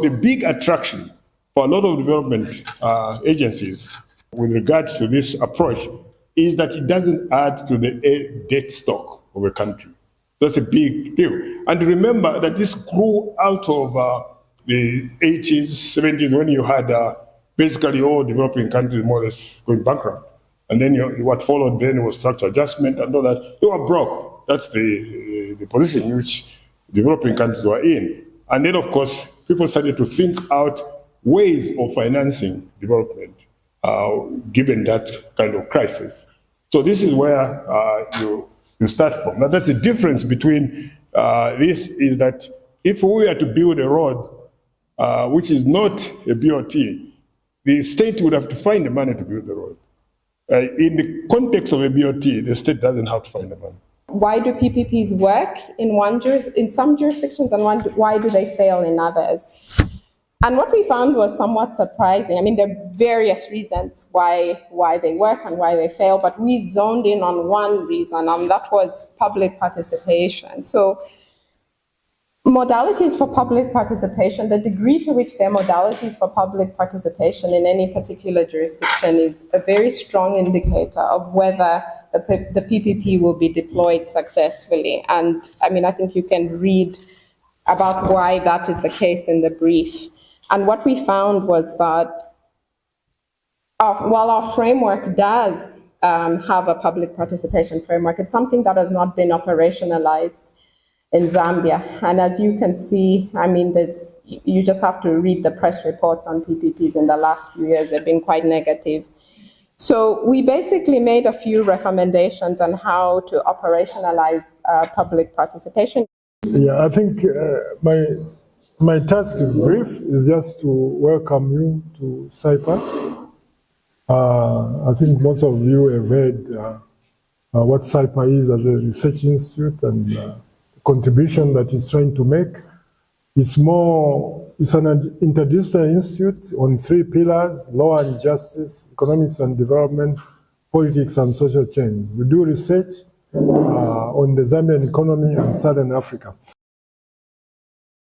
The big attraction for a lot of development agencies with regard to this approach is that it doesn't add to the debt stock of a country. That's a big deal. And remember that this grew out of the 80s, 70s, when you had basically all developing countries more or less going bankrupt. And then what followed then was structural adjustment and all that. They were broke. That's the position in which developing countries were in. And then, of course, people started to think out ways of financing development, given that kind of crisis. So this is where you start from. Now, that's the difference between this is that if we were to build a road, which is not a BOT, the state would have to find the money to build the road. In the context of a BOT, the state doesn't have to find the money. Why do PPPs work in some jurisdictions, and why do they fail in others? And what we found was somewhat surprising. I mean, there are various reasons why they work and why they fail, but we zoned in on one reason, and that was public participation. So modalities for public participation, the degree to which there are modalities for public participation in any particular jurisdiction is a very strong indicator of whether the PPP will be deployed successfully. And I mean, I think you can read about why that is the case in the brief. And what we found was that while our framework does have a public participation framework, it's something that has not been operationalized in Zambia. And as you can see, I mean, you just have to read the press reports on PPPs in the last few years. They've been quite negative. So we basically made a few recommendations on how to operationalize public participation. Yeah, I think my task is brief, is just to welcome you to SAIPA. I think most of you have heard what SAIPA is as a research institute and the contribution that it's trying to make. It's an interdisciplinary institute on 3 pillars: law and justice, economics and development, politics and social change. We do research on the Zambian economy and Southern Africa.